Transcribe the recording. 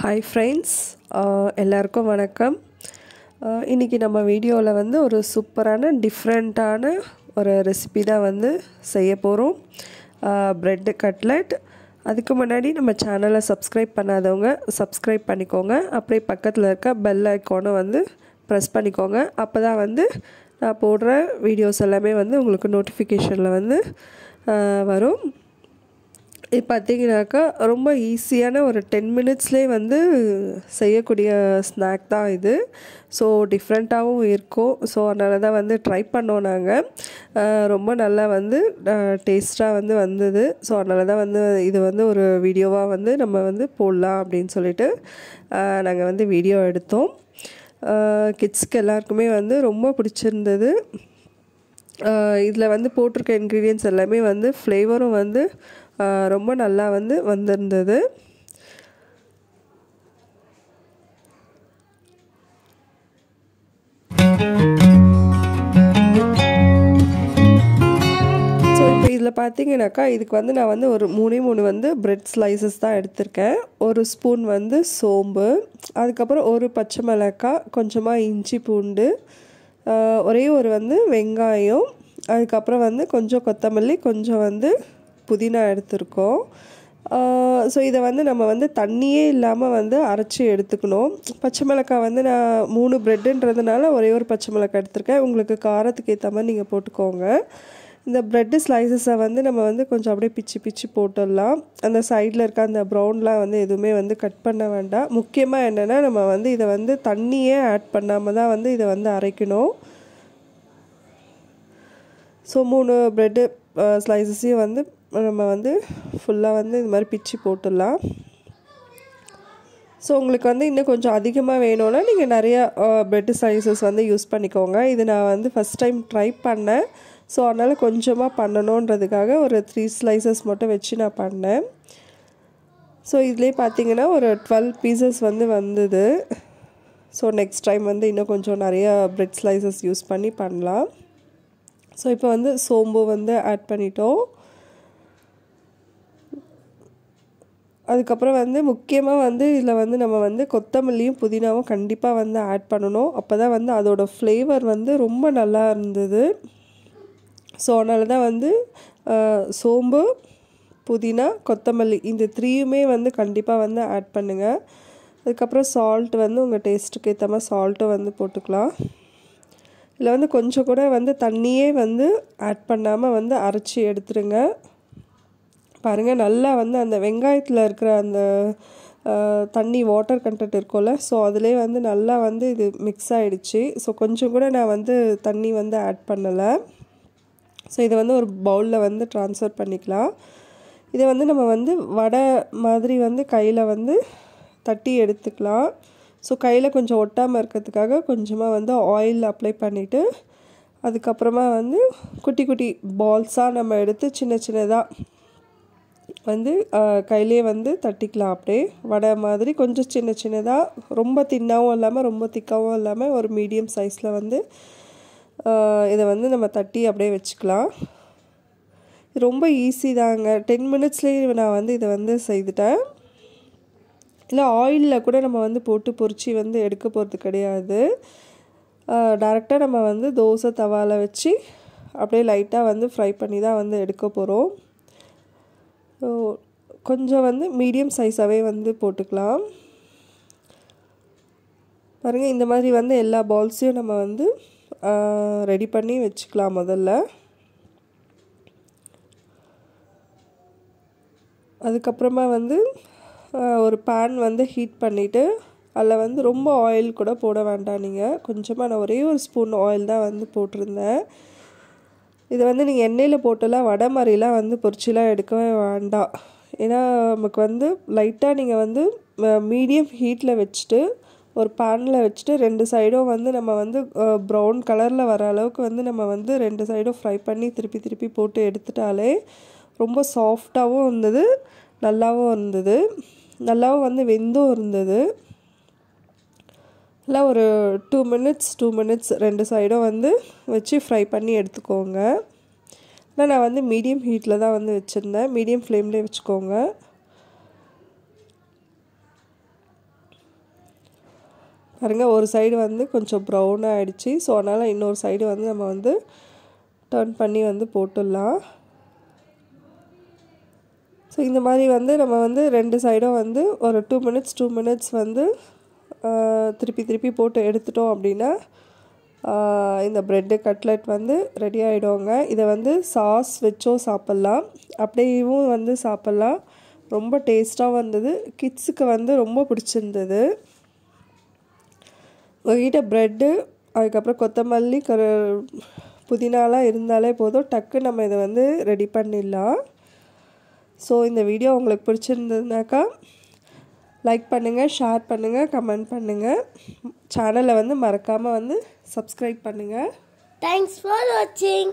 Hi friends, எல்லாருக்கும் வணக்கம். இன்னைக்கு நம்ம வீடியோவில் வந்து ஒரு சூப்பரான டிஃப்ரெண்ட்டான ஒரு ரெசிபி தான் வந்து செய்ய போகிறோம். Bread cutlet. அதுக்கு முன்னாடி நம்ம சேனலை சப்ஸ்கிரைப் பண்ணாதவங்க சப்ஸ்கிரைப் பண்ணிக்கோங்க. அப்படியே பக்கத்தில் இருக்க பெல் ஐக்கானை வந்து ப்ரெஸ் பண்ணிக்கோங்க. அப்போ தான் வந்து நான் போடுற வீடியோஸ் எல்லாமே வந்து உங்களுக்கு நோட்டிஃபிகேஷனில் வந்து வரும். இது பார்த்தீங்கன்னாக்கா ரொம்ப ஈஸியான ஒரு 10 மினிட்ஸ்லேயே வந்து செய்யக்கூடிய ஸ்நாக் தான் இது. ஸோ டிஃப்ரெண்ட்டாகவும் இருக்கும். ஸோ அதனால தான் வந்து ட்ரை பண்ணோம் நாங்கள். ரொம்ப நல்லா வந்து டேஸ்ட்டாக வந்து வந்தது. ஸோ அதனால தான் வந்து இது வந்து ஒரு வீடியோவாக வந்து நம்ம வந்து போடலாம் அப்படின்னு சொல்லிட்டு நாங்கள் வந்து வீடியோ எடுத்தோம். கிட்ஸ்க்கு எல்லாருக்குமே வந்து ரொம்ப பிடிச்சிருந்தது. இதில் வந்து போட்டிருக்க இன்க்ரீடியன்ட்ஸ் எல்லாமே வந்து ஃப்ளேவரும் வந்து ரொம்ப நல்லா வந்து வந்திருந்தது. ஸோ இப்போ இதில் பார்த்தீங்கன்னாக்கா இதுக்கு வந்து நான் வந்து ஒரு 3 வந்து பிரெட் ஸ்லைசஸ் தான் எடுத்திருக்கேன். ஒரு ஸ்பூன் வந்து சோம்பு, அதுக்கப்புறம் ஒரு பச்சை மிளகாய், கொஞ்சமாக இஞ்சி பூண்டு, ஒரே ஒரு வந்து வெங்காயம், அதுக்கப்புறம் வந்து கொஞ்சம் கொத்தமல்லி, கொஞ்சம் வந்து புதினா எடுத்துருக்கோம். ஸோ இதை வந்து நம்ம வந்து தண்ணியே இல்லாமல் வந்து அரைச்சி எடுத்துக்கணும். பச்சை மிளகாய் வந்து நான் 3 ப்ரெட்டுன்றதுனால ஒரே ஒரு பச்சை மிளகாய் எடுத்திருக்கேன். உங்களுக்கு காரத்துக்கு ஏற்ற மாதிரி நீங்கள் போட்டுக்கோங்க. இந்த ப்ரெட்டு ஸ்லைசஸை வந்து நம்ம வந்து கொஞ்சம் அப்படியே பிச்சு பிச்சு போட்டுடலாம். அந்த சைடில் இருக்க அந்த ப்ரௌன்லாம் வந்து எதுவுமே வந்து கட் பண்ண வேண்டாம். முக்கியமாக என்னென்னா நம்ம வந்து இதை வந்து தண்ணியே ஆட் பண்ணாமல் தான் வந்து இதை வந்து அரைக்கணும். ஸோ 3 ப்ரெட்டு ஸ்லைசஸையும் வந்து நம்ம வந்து ஃபுல்லாக வந்து இது மாதிரி பிச்சு போட்டுடலாம். ஸோ உங்களுக்கு வந்து இன்னும் கொஞ்சம் அதிகமாக வேணும்னா நீங்கள் நிறையா ப்ரெட்டு ஸ்லைசஸ் வந்து யூஸ் பண்ணிக்கோங்க. இது நான் வந்து ஃபஸ்ட் டைம் ட்ரை பண்ணேன். ஸோ அதனால் கொஞ்சமாக பண்ணணுன்றதுக்காக ஒரு 3 ஸ்லைசஸ் மட்டும் வச்சு நான் பண்ணேன். ஸோ இதுலேயே பார்த்தீங்கன்னா ஒரு 12 பீசஸ் வந்து வந்தது. ஸோ நெக்ஸ்ட் டைம் வந்து இன்னும் கொஞ்சம் நிறையா ப்ரெட் ஸ்லைசஸ் யூஸ் பண்ணி பண்ணலாம். ஸோ இப்போ வந்து சோம்பு வந்து ஆட் பண்ணிட்டோம். அதுக்கப்புறம் வந்து முக்கியமாக வந்து இதில் வந்து நம்ம வந்து கொத்தமல்லியும் புதினாவும் கண்டிப்பாக வந்து ஆட் பண்ணணும். அப்போ தான் வந்து அதோடய ஃப்ளேவர் வந்து ரொம்ப நல்லா இருந்தது. ஸோ அதனால தான் வந்து சோம்பு, புதினா, கொத்தமல்லி இந்த 3யுமே வந்து கண்டிப்பாக வந்து ஆட் பண்ணுங்கள். அதுக்கப்புறம் சால்ட் வந்து உங்கள் டேஸ்ட்டுக்கு ஏற்ற மாதிரி சால்ட்டும் வந்து போட்டுக்கலாம். இதில் வந்து கொஞ்சம் கூட வந்து தண்ணியே வந்து ஆட் பண்ணாமல் வந்து அரைச்சி எடுத்துருங்க. பாருங்கள், நல்லா வந்து அந்த வெங்காயத்தில் இருக்கிற அந்த தண்ணி வாட்டர் கண்டென்ட் இருக்கும்ல, ஸோ அதிலே வந்து நல்லா வந்து இது மிக்ஸ் ஆகிடுச்சு. ஸோ கொஞ்சம் கூட நான் வந்து தண்ணி வந்து ஆட் பண்ணலை. ஸோ இதை வந்து ஒரு பவுலில் வந்து ட்ரான்ஸ்ஃபர் பண்ணிக்கலாம். இதை வந்து நம்ம வந்து வடை மாதிரி வந்து கையில் வந்து தட்டி எடுத்துக்கலாம். ஸோ கையில் கொஞ்சம் ஒட்டாமல் இருக்கிறதுக்காக கொஞ்சமாக வந்து ஆயில் அப்ளை பண்ணிவிட்டு அதுக்கப்புறமா வந்து குட்டி குட்டி பால்ஸாக நம்ம எடுத்து சின்ன சின்னதாக வந்து கையிலே வந்து தட்டிக்கலாம். அப்படியே வடை மாதிரி கொஞ்சம் சின்ன சின்னதாக, ரொம்ப தின்னாகவும் இல்லாமல் ரொம்ப திக்காகவும் இல்லாமல் ஒரு மீடியம் சைஸில் வந்து இதை வந்து நம்ம தட்டி அப்படியே வச்சுக்கலாம். ரொம்ப ஈஸி தாங்க. 10 மினிட்ஸ்லேயே நான் வந்து இதை வந்து செய்துட்டேன். இல்லை ஆயிலில் கூட நம்ம வந்து போட்டு பொரிச்சு வந்து எடுக்க போகிறது கிடையாது. டைரெக்டாக நம்ம வந்து தோசை தவாவில் வச்சு அப்படியே லைட்டாக வந்து ஃப்ரை பண்ணி தான் வந்து எடுக்க போகிறோம். ஸோ கொஞ்சம் வந்து மீடியம் சைஸாகவே வந்து போட்டுக்கலாம். பாருங்கள், இந்த மாதிரி வந்து எல்லா பால்ஸையும் நம்ம வந்து ரெடி பண்ணி வச்சுக்கலாம். முதல்ல அதுக்கப்புறமா வந்து ஒரு பேன் வந்து ஹீட் பண்ணிவிட்டு அதில் வந்து ரொம்ப ஆயில் கூட போட வேண்டாம். நீங்கள் கொஞ்சமாக, நான் ஒரே ஒரு ஸ்பூன் ஆயில் தான் வந்து போட்டிருந்தேன். இதை வந்து நீங்கள் எண்ணெயில் போட்டுலாம் வடை மாதிரிலாம் வந்து பொரிச்சிலாம் எடுக்கவே வேண்டாம். ஏன்னா நமக்கு வந்து லைட்டாக நீங்கள் வந்து மீடியம் ஹீட்டில் வச்சுட்டு ஒரு பேனில் வச்சுட்டு 2 சைடும் வந்து நம்ம வந்து ப்ரௌன் கலரில் வர அளவுக்கு வந்து நம்ம வந்து 2 சைடும் ஃப்ரை பண்ணி திருப்பி திருப்பி போட்டு எடுத்துட்டாலே ரொம்ப சாஃப்டாகவும் இருந்தது, நல்லாவும் இருந்தது, நல்லாவும் வந்து வெந்தும் இருந்தது. இல்லை ஒரு 2 மினிட்ஸ் 2 சைடும் வந்து வச்சு ஃப்ரை பண்ணி எடுத்துக்கோங்க. ஆனால் நான் வந்து மீடியம் ஹீட்டில் தான் வந்து வச்சுருந்தேன். மீடியம் ஃப்ளேம்லேயே வச்சுக்கோங்க. பாருங்கள் ஒரு சைடு வந்து கொஞ்சம் ப்ரௌனாக ஆகிடுச்சி. ஸோ அதனால் இன்னொரு சைடு வந்து நம்ம வந்து டர்ன் பண்ணி வந்து போட்டுடலாம். ஸோ இந்த மாதிரி வந்து நம்ம வந்து 2 சைடும் வந்து ஒரு 2 மினிட்ஸ் வந்து திருப்பி போட்டு எடுத்துட்டோம் அப்படின்னா இந்த ப்ரெட்டு கட்லெட் வந்து ரெடி ஆகிடுவோங்க. இதை வந்து சாஸ் வச்சோ சாப்பிட்லாம், அப்படியும் வந்து சாப்பிட்லாம். ரொம்ப டேஸ்ட்டாக வந்தது. கிட்ஸுக்கு வந்து ரொம்ப பிடிச்சிருந்தது. உங்கள்கிட்ட ப்ரெட்டு அதுக்கப்புறம் கொத்தமல்லி புதினாலாம் இருந்தாலே போதும், டக்கு நம்ம இதை வந்து ரெடி பண்ணிடலாம். ஸோ இந்த வீடியோ உங்களுக்கு பிடிச்சிருந்ததுனாக்கா லைக் பண்ணுங்கள், ஷேர் பண்ணுங்கள், கமெண்ட் பண்ணுங்கள். சேனலை வந்து மறக்காமல் வந்து சப்ஸ்கிரைப் பண்ணுங்கள். தேங்க்ஸ் ஃபார் வாட்சிங்.